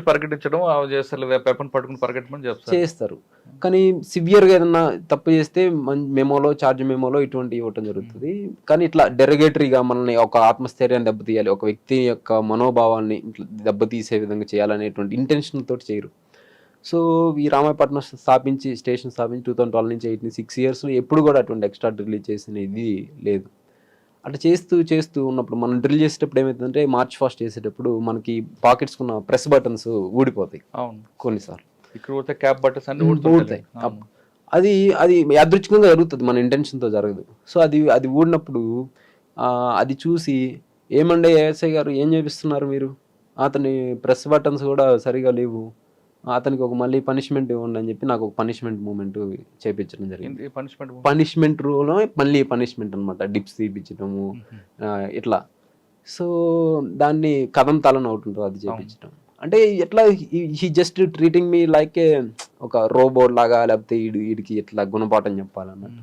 పరిగెట్టించడం చేస్తారు, వెపన్ పట్టుకుని పరిగెట్టమని చెప్తారు. చేస్తారు. కానీ సివియర్‌గా ఏదన్నా తప్పు చేస్తే మెమోలో, చార్జ్ మెమోలో ఇటువంటివి ఇవ్వటం జరుగుతది. కానీ ఇట్లా డెరగేటరీగా మనల్ని ఒక ఆత్మస్థైర్యాన్ని దెబ్బతీయాలి, ఒక వ్యక్తి యొక్క మనోభావాన్ని ఇట్లా దెబ్బతీసే విధంగా చేయాలనేటువంటి ఇంటెన్షన్ తోటి చేయరు. సో, ఈ రామాయపట్నం స్టేషన్ స్థాపించి 2012 నుంచి 8 6 ఇయర్స్‌లో ఎప్పుడు కూడా అటువంటి ఎక్స్ట్రా డ్రిల్ చేసిన ఇది లేదు. అట్లా చేస్తూ ఉన్నప్పుడు మనం డ్రిల్ చేసేటప్పుడు ఏమైతుందంటే మార్చ్ ఫాస్ట్ చేసేటప్పుడు మనకి పాకెట్స్‌కున్న ప్రెస్ బటన్స్ ఊడిపోతాయి అవును. కొన్నిసార్లు. ఇక్కడ పోతే క్యాప్ బటన్స్ అన్ని ఊడుతాయి. అది అది యాదృచ్ఛికంగా జరుగుతుంది, మన ఇంటెన్షన్‌తో జరగదు. సో, అది ఊడినప్పుడు అది చూసి ఏమండే ఏఎస్ఐ గారు ఏం చేపిస్తున్నారు మీరు? అతని ప్రెస్ బటన్స్ కూడా సరిగా లేవు. అతనికి ఒక మళ్ళీ పనిష్మెంట్ ఇవ్వండి అని చెప్పి నాకు ఒక పనిష్మెంట్ మూమెంట్ చేపించడం జరిగింది. పనిష్మెంట్ రూలో మళ్ళీ పనిష్మెంట్ అనమాట, డిప్స్ తీపించడము ఇట్లా. సో దాన్ని కథం తలని ఒకటి ఉంటుంది, అది చేపించడం. అంటే ఎట్లా he just treating me like ఒక రోబోట్ లాగా, లేకపోతే వీడికి ఎట్లా గుణపాఠం చెప్పాలన్నట్టు.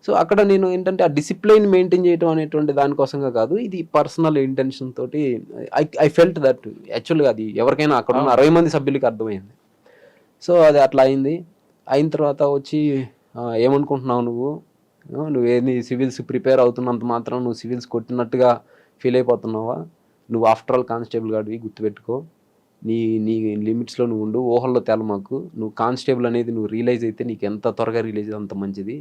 సో అక్కడ నేను ఏంటంటే ఆ డిసిప్లైన్ మెయింటైన్ చేయడం అనేటువంటి దానికోసంగా కాదు, ఇది పర్సనల్ ఇంటెన్షన్ తోటి ఐ ఫెల్ట్ దట్ యాక్చువల్గా అది ఎవరికైనా అక్కడ ఉన్న 60 మంది సభ్యులకి అర్థమైంది. సో అది అట్లా అయింది. అయిన తర్వాత వచ్చి ఏమనుకుంటున్నావు నువ్వేది సివిల్స్ ప్రిపేర్ అవుతున్నంత మాత్రం నువ్వు సివిల్స్ కొట్టినట్టుగా ఫీల్ అయిపోతున్నావా? నువ్వు ఆఫ్టర్ ఆల్ కానిస్టేబుల్ గాడివి, గుర్తుపెట్టుకో. నీ నీ లిమిట్స్లో నువ్వు ఉండు, ఊహల్లో తేలమాకు. నువ్వు కానిస్టేబుల్ అనేది నువ్వు రియలైజ్ అయితే నీకు ఎంత త్వరగా రిలీజ్ అంత మంచిది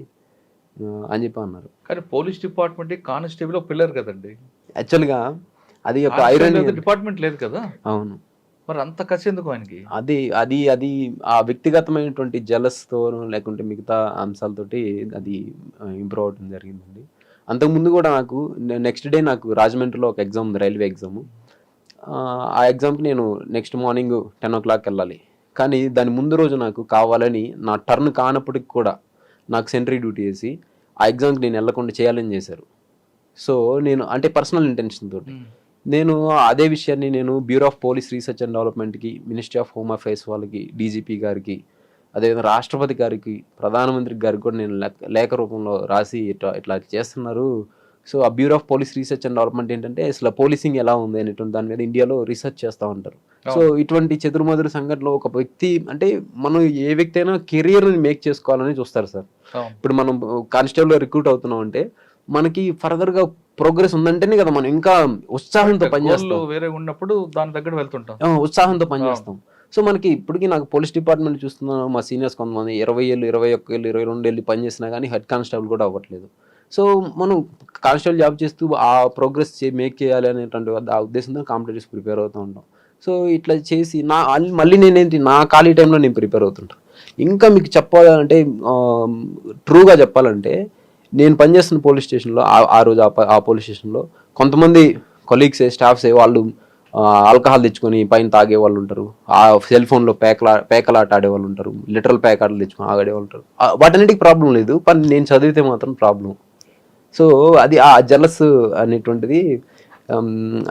అని చెప్పి అన్నారు. కానీ పోలీస్ డిపార్ట్మెంట్ కానిస్టేబుల్ పిల్లర్ కదండి యాక్చువల్గా. అది ఒక ఐరన్ డిపార్ట్మెంట్ లేదు కదా. అవును. మరి అంత కసి ఎందుకు ఆయనకి? అది ఆ వ్యక్తిగతమైనటువంటి జలస్తో లేకుంటే మిగతా అంశాలతోటి అది ఇంప్రూవ్ అవడం జరిగిందండి. అంతకుముందు కూడా నాకు నెక్స్ట్ డే నాకు రాజమండ్రిలో ఒక ఎగ్జామ్ ఉంది, రైల్వే ఎగ్జామ్. ఆ ఎగ్జామ్కి నేను నెక్స్ట్ మార్నింగ్ 10 o'clock వెళ్ళాలి. కానీ దాని ముందు రోజు నాకు కావాలని నా టర్న్ కానప్పటికి కూడా నాకు సెంట్రీ డ్యూటీ వేసి ఆ ఎగ్జామ్కి నేను వెళ్ళకుండా చేయాలని చేశారు. సో నేను అంటే పర్సనల్ ఇంటెన్షన్ తోటి నేను అదే విషయాన్ని నేను bureau of police research and డెవలప్మెంట్కి, మినిస్ట్రీ ఆఫ్ హోమ్ అఫైర్స్ వాళ్ళకి, డీజీపీ గారికి, అదేవిధంగా రాష్ట్రపతి గారికి, ప్రధానమంత్రి గారికి కూడా నేను లేఖ రూపంలో రాసి ఇట్లా చేస్తున్నారు. సో ఆ bureau of police research and development ఏంటంటే అసలు పోలీసింగ్ ఎలా ఉంది అనేటువంటి దాని మీద ఇండియాలో రీసెర్చ్ చేస్తూ ఉంటారు. సో ఇటువంటి చెదురుమదురు సంఘటనలో ఒక వ్యక్తి అంటే మనం ఏ వ్యక్తి అయినా కెరియర్ని మేక్ చేసుకోవాలని చూస్తారు సార్. ఇప్పుడు మనం కానిస్టేబుల్ రిక్రూట్ అవుతున్నాం అంటే మనకి ఫర్దర్గా ప్రోగ్రెస్ ఉందంటేనే కదా మనం ఇంకా ఉత్సాహంతో పనిచేస్తాం. వేరే ఉన్నప్పుడు దాని దగ్గర వెళ్తుంటాం, ఉత్సాహంతో పనిచేస్తాం. సో మనకి ఇప్పటికీ నాకు పోలీస్ డిపార్ట్మెంట్ చూస్తున్నాను, మా సీనియర్స్ కొంతమంది 20 ఏళ్ళు, 21 ఏళ్ళు, 22 ఏళ్ళు పనిచేసినా కానీ హెడ్ కానిస్టేబుల్ కూడా అవ్వట్లేదు. సో మనం కానిస్టేబుల్ జాబ్ చేస్తూ ఆ ప్రోగ్రెస్ మేక్ చేయాలి అనేటువంటి ఆ ఉద్దేశంతో కాంపిటేటివ్స్ ప్రిపేర్ అవుతూ ఉంటాం. సో ఇట్లా చేసి మళ్ళీ నేనేంటి నా ఖాళీ టైంలో నేను ప్రిపేర్ అవుతుంటాను. ఇంకా మీకు చెప్పాలంటే ట్రూగా చెప్పాలంటే నేను పనిచేస్తున్న పోలీస్ స్టేషన్లో ఆ రోజు ఆ పోలీస్ స్టేషన్లో కొంతమంది కొలీగ్సే, స్టాఫ్సే వాళ్ళు ఆల్కహాల్ తెచ్చుకొని పైన తాగే వాళ్ళు ఉంటారు, ఆ సెల్ ఫోన్లో పేకలాట ఆడేవాళ్ళు ఉంటారు, లిటరల్ పేకాటలు తెచ్చుకొని ఆడేవాళ్ళు ఉంటారు. వాటన్నిటికి ప్రాబ్లం లేదు, కానీ నేను చదివితే మాత్రం ప్రాబ్లం. సో అది ఆ జలస్ అనేటువంటిది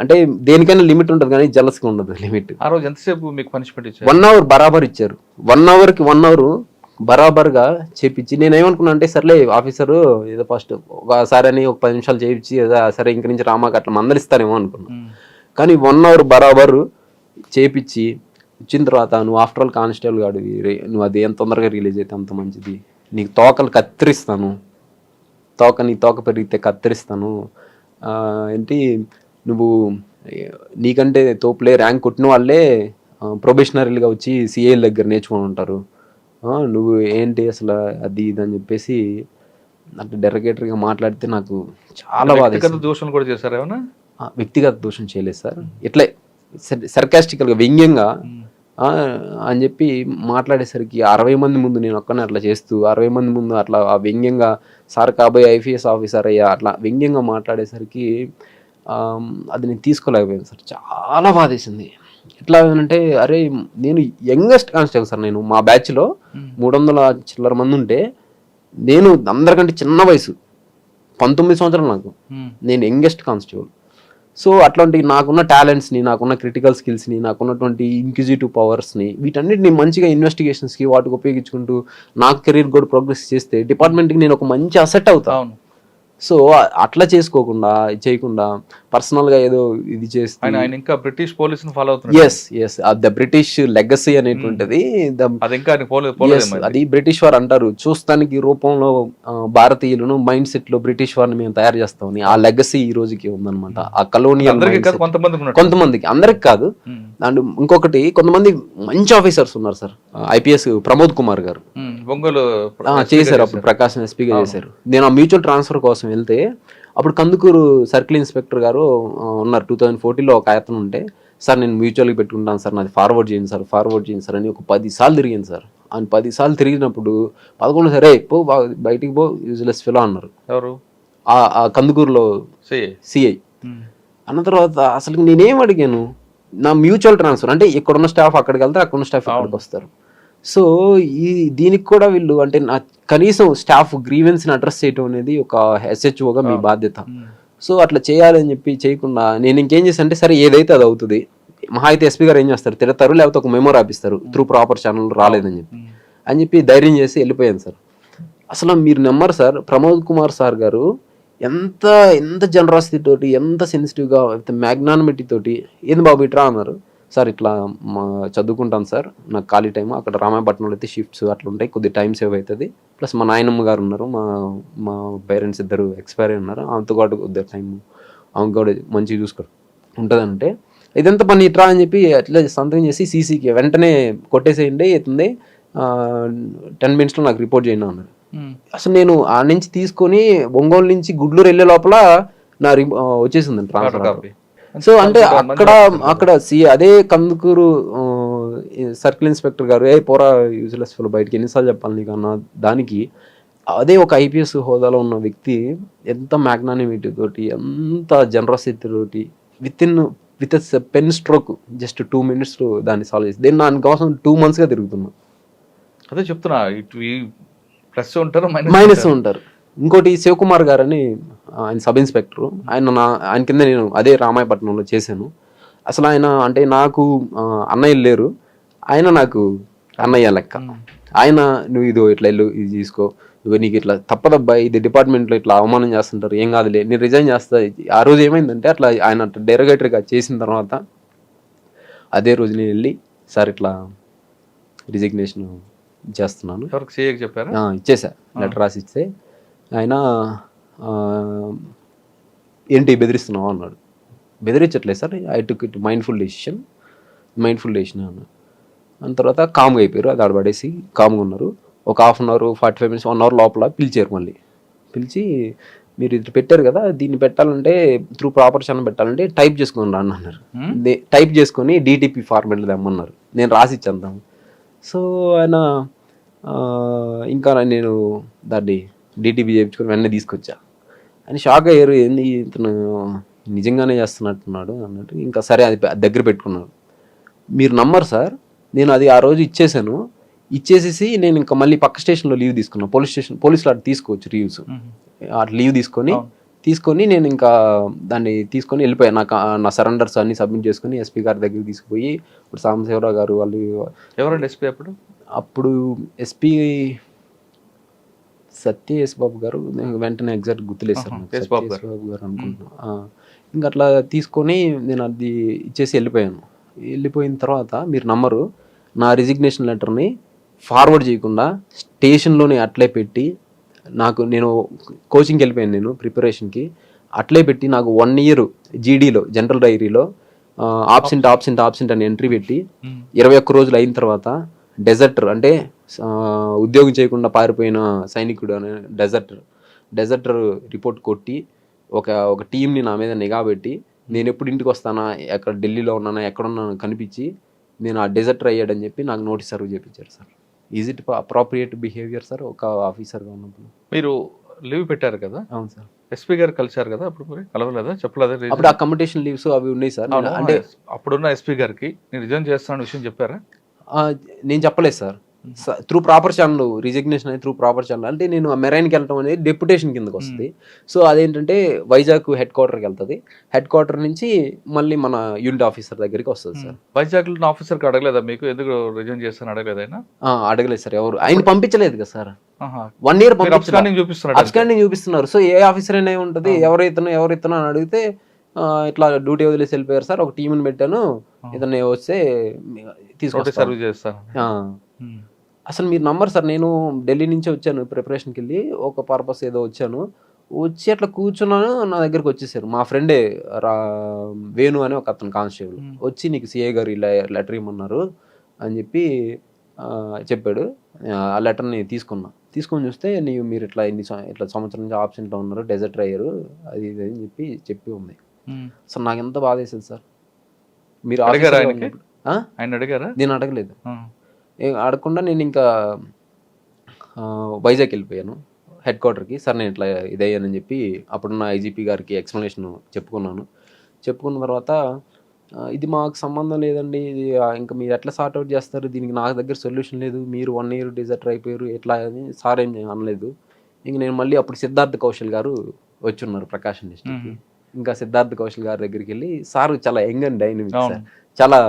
అంటే దేనికైనా లిమిట్ ఉంటుంది కానీ జలస్కి ఉండదు లిమిట్. ఆ రోజు ఎంతసేపు మీకు పనిష్మెంట్ ఇచ్చారు? 1 hour బరాబర్ ఇచ్చారు. 1 hourకి 1 hour బరాబర్గా చేపించి నేనేమనుకున్నా అంటే సర్లే ఆఫీసరు ఏదో ఫస్ట్ ఒకసారి అని ఒక 10 నిమిషాలు చేయించి సరే ఇంక నుంచి రామాక అట్లా మందలిస్తారేమో అనుకున్నా. కానీ 1 hour బరాబర్ చేపించి ఇచ్చిన తర్వాత నువ్వు ఆఫ్టర్ ఆల్ కానిస్టేబుల్ గాడివి, నువ్వు అది ఎంత తొందరగా రిలీజ్ అయితే అంత మంచిది, నీకు తోకలు కత్తిరిస్తాను, నీ తోక పెరిగితే కత్తిరిస్తాను, ఏంటి నువ్వు నీకంటే తోపులే ర్యాంక్ కొట్టిన వాళ్ళే ప్రొబేషనరీలుగా వచ్చి సిఏల దగ్గర నేర్చుకొని ఉంటారు, నువ్వు ఏంటి అసలు అది ఇది అని చెప్పేసి అంటే డెరగేటరీగా మాట్లాడితే నాకు చాలా బాధ. దోషం కూడా చేశారు ఏమన్నా? వ్యక్తిగత దోషం చేయలేదు సార్, ఇట్లే సర్కాస్టికల్గా వ్యంగ్యంగా అని చెప్పి మాట్లాడేసరికి 60 మంది ముందు నేను ఒక్కనే అట్లా చేస్తూ 60 మంది ముందు అట్లా ఆ వ్యంగ్యంగా సార్ కాబోయే ఐపీఎస్ ఆఫీసర్ అయ్యా అట్లా వ్యంగ్యంగా మాట్లాడేసరికి అది నేను తీసుకోలేకపోయాను సార్. చాలా బాధేసింది. ఎట్లా అంటే అరే నేను యంగెస్ట్ కానిస్టేబుల్ సార్, నేను మా బ్యాచ్లో 300 చిల్లర మంది ఉంటే నేను అందరికంటే చిన్న వయసు 19 సంవత్సరాలు నాకు, నేను యంగెస్ట్ కానిస్టేబుల్. సో అట్లాంటి నాకున్న టాలెంట్స్ని, నాకున్న క్రిటికల్ స్కిల్స్ని, నాకున్నటువంటి ఇంక్విజిటివ్ పవర్స్ని వీటన్నిటిని మంచిగా ఇన్వెస్టిగేషన్స్కి వాటికి ఉపయోగించుకుంటూ నాకు కెరీర్ కూడా ప్రోగ్రెస్ చేస్తే డిపార్ట్మెంట్కి నేను ఒక మంచి అసెట్ అవుతాను. సో అట్లా చేయకుండా పర్సనల్గా ఏదో ఇది చేస్తే ఆయన ఇంకా బ్రిటిష్ పోలీసుని ఫాలో అవుతున్నాడు. ఎస్ ద బ్రిటిష్ లెగసీ అనేటువంటిది అది ఇంకా అది బ్రిటిష్ వారు అంటారు చూస్తానికి రూపంలో భారతీయులను మైండ్ సెట్ లో బ్రిటిష్ వారిని మేము తయారు చేస్తామని ఆ లెగసీ ఈ రోజుకి ఉందన్నమాట. ఆ కలోనియల్ కొంతమందికి, అందరికి కాదు. అండ్ ఇంకొకటి కొంతమంది మంచి ఆఫీసర్స్ ఉన్నారు సార్. ఐపీఎస్ ప్రమోద్ కుమార్ గారు ఒంగోలు చేశారు, అప్పుడు ప్రకాశం ఎస్పీగా చేశారు. నేను ఆ మ్యూచువల్ ట్రాన్స్ఫర్ కోసం వెళ్తే అప్పుడు కందుకూరు సర్కిల్ ఇన్స్పెక్టర్ గారు ఉన్నారు. 2014లో ఒక ఆయతను ఉంటే, సార్ నేను మ్యూచువల్కి పెట్టుకుంటాను సార్, నాది ఫార్వర్డ్ చేయండి సార్ అని ఒక 10 సార్లు తిరిగింది సార్. ఆయన 10 సార్లు తిరిగినప్పుడు 11 సరే పో బయటికి పో యూజ్లెస్ ఫెలో అన్నారు. ఎవరు? ఆ కందుకూరులో సిఐ అన్న తర్వాత అసలు నేనేం అడిగాను, నా మ్యూచువల్ ట్రాన్స్ఫర్ అంటే ఇక్కడున్న స్టాఫ్ అక్కడికి వెళ్తారు, అక్కడున్న స్టాఫ్ అక్కడికి వస్తారు. సో దీనికి కూడా వీళ్ళు అంటే కనీసం స్టాఫ్ గ్రీవెన్స్ని అడ్రస్ చేయడం అనేది ఒక ఎస్హెచ్ఓగా మీ బాధ్యత. సో అట్లా చేయాలని చెప్పి చేయకుండా నేను ఇంకేం చేశాను అంటే, సరే ఏదైతే అది అవుతుంది, మహా అయితే ఎస్పీ గారు ఏం చేస్తారు, తిడతారు లేకపోతే ఒక మెమో రాపిస్తారు త్రూ ప్రాపర్ ఛానల్ రాలేదని చెప్పి ధైర్యం చేసి వెళ్ళిపోయాను సార్. అసలు మీరు నమ్మరు సార్, ప్రమోద్ కుమార్ సార్ గారు ఎంత జనరాసిటీ తోటి, ఎంత సెన్సిటివ్గా, మ్యాగ్నానిమిటీ తోటి, ఏంది బాబు ఇట్రా అన్నారు. సార్ ఇట్లా చదువుకుంటాను సార్, నాకు ఖాళీ టైం అక్కడ రామాయపట్నంలో అయితే షిఫ్ట్స్ అట్లా ఉంటాయి, కొద్ది టైం సేవ్ అవుతుంది, ప్లస్ మా నాయనమ్మ గారు ఉన్నారు, మా పేరెంట్స్ ఇద్దరు ఎక్స్పైర్ అయి ఉన్నారు, ఆమెతో కూడా కొద్దిగా టైం ఆమె కూడా మంచిగా చూసుకోవడం ఉంటుందంటే, ఇదంతా పని ఇట్రా అని చెప్పి అట్లా సంతకం చేసి సీసీకి వెంటనే కొట్టేసేయండి, అవుతుంది 10 minutesలో నాకు రిపోర్ట్ చేయండి అన్నారు. అసలు నేను ఆ నుంచి తీసుకొని ఒంగోలు నుంచి గుడ్లూరు వెళ్ళే లోపల నా వచ్చేసిందండి ట్రాన్స్ఫర్. సో అంటే అక్కడ అదే కందుకూరు సర్కిల్ ఇన్స్పెక్టర్ గారు పోరా యూజ్లెస్ ఫెలో బయటికి ఎన్నిసార్లు చెప్పాలి నీకు అన్న దానికి, అదే ఒక ఐపీఎస్ హోదాలో ఉన్న వ్యక్తి ఎంత మ్యాగ్నానిమిటీ తోటి, ఎంత జనరసిటీ తోటి with pen stroke just 2 minutes దాన్ని సాల్వ్ చేసి, దీన్ని దానికోసం 2 months తిరుగుతున్నా. అదే చెప్తున్నా, ప్లస్ ఉంటారు మైనస్ ఉంటారు. ఇంకోటి శివకుమార్ గారు అని ఆయన సబ్ ఇన్స్పెక్టర్, ఆయన కింద నేను అదే రామాయపట్నంలో చేశాను. అసలు ఆయన అంటే నాకు అన్నయ్యలు లేరు, ఆయన నాకు అన్నయ్య లెక్క. ఆయన నువ్వు ఇదో ఇట్లా వెళ్ళు, ఇది తీసుకో, నువ్వు నీకు ఇట్లా తప్పదబ్బా, ఇది డిపార్ట్మెంట్లో ఇట్లా అవమానం చేస్తుంటారు, ఏం కాదులే నేను రిజైన్ చేస్తా. ఆ రోజు ఏమైందంటే అట్లా ఆయన డెరోగేటరీగా చేసిన తర్వాత అదే రోజు నేను వెళ్ళి సార్ ఇట్లా రిజిగ్నేషన్ చేస్తున్నాను ఇచ్చేసా, లెటర్ రాసి ఇస్తే ఆయన ఏంటి బెదిరిస్తున్నావు అన్నాడు. బెదిరించట్లేదు sir, I took it mindful decision అన్నాడు. దాని తర్వాత కామ్గా అయిపోయారు, అది ఆడబడేసి కామ్గా ఉన్నారు. ఒక 1/2 hour 45 minutes 1 hour లోపల పిలిచారు. మళ్ళీ పిలిచి మీరు ఇది పెట్టారు కదా, దీన్ని పెట్టాలంటే త్రూ ప్రాపర్ ఛానల్ పెట్టాలంటే టైప్ చేసుకొని రా అన్నారు. టైప్ చేసుకొని డిటిపి ఫార్మాట్లో తెమ్మన్నారు. నేను రాసి ఇచ్చేద్దాం. సో ఆయన ఇంకా నేను దాన్ని డిటిపి చేయించుకొని వెంటనే తీసుకొచ్చా. అని షాక్ అయ్యారు, ఏంది ఇతను నిజంగానే చేస్తున్నట్టున్నాడు అన్నట్టు. ఇంకా సరే అది దగ్గర పెట్టుకున్నాను. మీరు నమ్మరు సార్, నేను అది ఆ రోజు ఇచ్చేసేసి నేను ఇంకా మళ్ళీ పక్క స్టేషన్లో లీవ్ తీసుకున్నాను. పోలీసులు అటు తీసుకోవచ్చు లీవ్స్, అటు లీవ్ తీసుకొని నేను ఇంకా దాన్ని తీసుకొని వెళ్ళిపోయాను. నా సరెండర్స్ అన్ని సబ్మిట్ చేసుకొని ఎస్పీ గారి దగ్గరికి తీసుకుపోయి, ఇప్పుడు సాంబశివరావు గారు వాళ్ళు ఎవరండి ఎస్పీ అప్పుడు ఎస్పీ సత్య బాబు గారు, వెంటనే ఎగ్జాక్ట్ గుర్తులేదు సార్, బాబు గారు అనుకుంటున్నా. ఇంకా అట్లా తీసుకొని నేను అది ఇచ్చేసి వెళ్ళిపోయిన తర్వాత మీరు నమ్మరు, నా రిజిగ్నేషన్ లెటర్ని ఫార్వర్డ్ చేయకుండా స్టేషన్లోనే అట్లే పెట్టి, నేను కోచింగ్కి వెళ్ళిపోయాను, నేను ప్రిపరేషన్కి అట్లే పెట్టి నాకు 1 year జీడీలో జనరల్ డైరీలో ఆబ్సెంట్ అని ఎంట్రీ పెట్టి 21 రోజులు అయిన తర్వాత డెజర్టర్ అంటే ఉద్యోగం చేయకుండా పారిపోయిన సైనికుడు అనే డెజర్టర్ రిపోర్ట్ కొట్టి ఒక టీంని నా మీద నిఘా పెట్టి, నేను ఎప్పుడు ఇంటికి వస్తానా, ఎక్కడ ఢిల్లీలో ఉన్నానా, ఎక్కడున్నాను కనిపించి నేను ఆ డెజర్టర్ అయ్యాడని చెప్పి నాకు నోటీస్ సర్వ్ చేయించారు sir. Is it appropriate behaviour sir ఒక ఆఫీసర్గా ఉన్నప్పుడు? మీరు లీవ్ పెట్టారు కదా? అవును సార్. ఎస్పీ గారు కలిసారు కదా, అప్పుడు మరి కలవలేదా, చెప్పలేదా? అప్పుడు అకామిడేషన్ లీవ్స్ అవి ఉన్నాయి సార్. అంటే అప్పుడున్న ఎస్పీ గారికి నేను రిజైన్ చేస్తాను విషయం చెప్పారా? నేను చెప్పలేదు sir. Through proper channel resignation అనేది త్రూ ప్రాపర్ ఛానల్ అంటే నేను మెరైన్కి వెళ్ళడం అనేది డెప్యుటేషన్ కిందకి వస్తుంది. సో అదేంటంటే వైజాగ్ హెడ్ క్వార్టర్కి వెళ్తుంది, హెడ్ క్వార్టర్ నుంచి మళ్ళీ మన యూనిట్ ఆఫీసర్ దగ్గరికి వస్తుంది సార్. వైజాగ్ ఆఫీసర్కి అడగలేదా మీకు ఎందుకు రిజైన్ చేస్తాను? అడగలేదు ఆయన? అడగలేదు సార్, ఎవరు ఆయన పంపించలేదు కదా సార్. 1 year చూపిస్తున్నాడు. అబ్స్కాండింగ్ చూపిస్తున్నారు. సో ఏ ఆఫీసర్ అయినా ఉంటుంది, ఎవరైతున్నా అని అడిగితే ఇట్లా డ్యూటీ వదిలేసి వెళ్ళిపోయారు సార్, ఒక టీంని పెట్టాను, ఇతన్ని వస్తే తీసుకొస్తారు. అసలు మీరు నమ్మరు సార్, నేను ఢిల్లీ నుంచి వచ్చాను ప్రిపరేషన్కి వెళ్ళి, ఒక పర్పస్ ఏదో వచ్చాను, వచ్చి అట్లా కూర్చున్నాను, నా దగ్గరికి వచ్చేసారు. మా ఫ్రెండే వేణు అని ఒక అతను కానిస్టేబుల్ వచ్చి, నీకు సిఏ గారు ఇలా లెటర్ ఇమ్మన్నారు అని చెప్పి చెప్పాడు. ఆ లెటర్ని తీసుకొని చూస్తే మీరు ఇట్లా సంవత్సరం నుంచి ఆబ్సెంట్లో ఉన్నారు, డెజర్ట్ అయ్యారు, అది ఇది అని చెప్పి ఉంది. అసలు నాకు ఎంత బాధ వేసేది సార్. మీరు నేను అడగలేదు. అడగకుండా నేను ఇంకా వైజాగ్ వెళ్ళిపోయాను హెడ్ క్వార్టర్కి. సార్ నేను ఇట్లా ఇదయ్యానని చెప్పి అప్పుడున్న ఐజీపీ గారికి ఎక్స్ప్లెనేషన్ చెప్పుకున్న తర్వాత, ఇది మాకు సంబంధం లేదండి, ఇది ఇంకా మీరు ఎట్లా సార్ట్అవుట్ చేస్తారు, దీనికి నాకు దగ్గర సొల్యూషన్ లేదు, మీరు 1 year డిజర్టర్ అయిపోయారు ఎట్లా అని సార్ ఏం అనలేదు. ఇంక నేను మళ్ళీ అప్పుడు సిద్ధార్థ్ కౌశల్ గారు వచ్చి ఉన్నారు ప్రకాశం డిస్ట్రిక్ట్కి. ఇంకా సిద్ధార్థ్ కౌశల్ గారి దగ్గరికి వెళ్ళి, సార్ చాలా యంగ్ అండ్ డైనమిక్ సార్, చాలా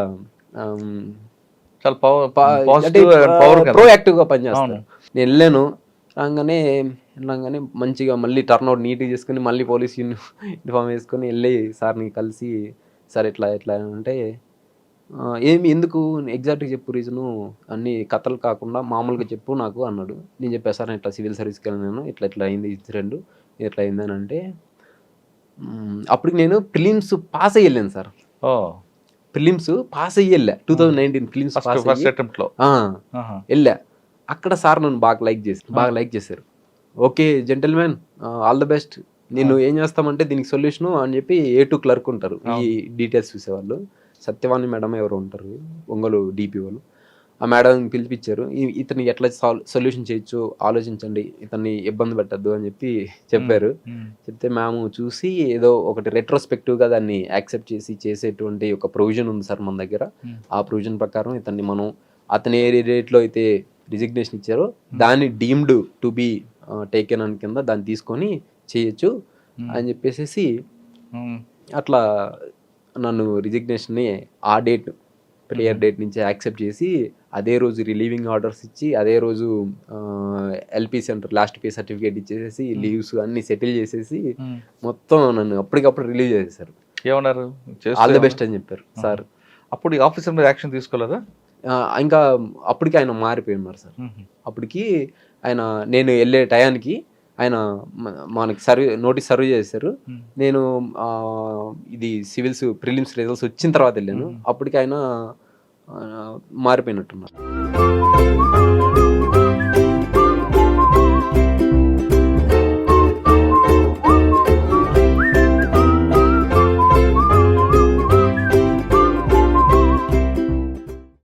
ప్రోయాక్టివ్గా పనిచేస్తారు. నేను వెళ్ళాను, రాగానే మంచిగా మళ్ళీ టర్న్అవుట్ నీట్గా చేసుకుని మళ్ళీ పోలీస్ యూనిఫామ్ వేసుకొని వెళ్ళి సార్ని కలిసి, సార్ ఎట్లా అంటే, ఎందుకు ఎగ్జాక్ట్గా చెప్పు రీజను, అన్ని కథలు కాకుండా మామూలుగా చెప్పు నాకు అన్నాడు. నేను చెప్పాను సార్ ఇట్లా సివిల్ సర్వీస్కి వెళ్ళాను, ఇట్లా అయింది ఇన్సిడెంట్, ఇట్లా అయిందని అంటే, అప్పటికి నేను ప్రిలిమ్స్ పాస్ అయ్యి వెళ్ళాను సార్. ప్రిలిమ్స్ పాస్ అయ్యి వెళ్ళా 2019 ప్రిలిమ్స్ వెళ్ళా. అక్కడ సార్ నన్ను బాగా లైక్ చేశారు. Okay gentlemen, all the best, నేను ఏం చేస్తామంటే దీనికి సొల్యూషన్ అని చెప్పి A2 క్లర్క్ ఉంటారు, ఈ డీటెయిల్స్ చూసేవాళ్ళు, సత్యవాణి మేడం ఎవరు ఉంటారు, ఒంగోలు DP వాళ్ళు, ఆ మేడం పిలిపించారు. ఇతన్ని ఎట్లా సొల్యూషన్ చేయొచ్చు ఆలోచించండి, ఇతన్ని ఇబ్బంది పెట్టద్దు అని చెప్పారు. చెప్తే మేము చూసి ఏదో ఒకటి రెట్రోస్పెక్టివ్గా దాన్ని యాక్సెప్ట్ చేసేటువంటి ఒక ప్రొవిజన్ ఉంది సార్ మన దగ్గర. ఆ ప్రొవిజన్ ప్రకారం ఇతన్ని మనం అతని ఏ రేట్లో అయితే రిజిగ్నేషన్ ఇచ్చారో దాన్ని డీమ్డ్ టు బి టేకెన్ అని కింద దాన్ని తీసుకొని చేయొచ్చు అని చెప్పేసి అట్లా నన్ను రిజిగ్నేషన్ని ఆ ప్రేయర్ డేట్ నుంచి యాక్సెప్ట్ చేసి, అదే రోజు రిలీవింగ్ ఆర్డర్స్ ఇచ్చి, అదే రోజు LP centre last pay certificate ఇచ్చేసేసి, లీవ్స్ అన్ని సెటిల్ చేసేసి మొత్తం నన్ను అప్పటికప్పుడు రిలీవ్ చేసేసారు. ఏమన్నారు? ఆల్ ది బెస్ట్ అని చెప్పారు సార్. అప్పుడు ఆఫీసర్ మీద యాక్షన్ తీసుకోలేదా? ఇంకా అప్పటికి ఆయన మారిపోయి ఉన్నారు సార్. అప్పటికి ఆయన, నేను వెళ్ళే టయానికి ఆయన మనకి నోటీస్ సర్వ్ చేశారు. నేను ఇది సివిల్స్ ప్రిలిమ్స్ రిజల్ట్స్ వచ్చిన తర్వాత వెళ్ళాను. అప్పటికి ఆయన మారిపోయినట్టున్నారు.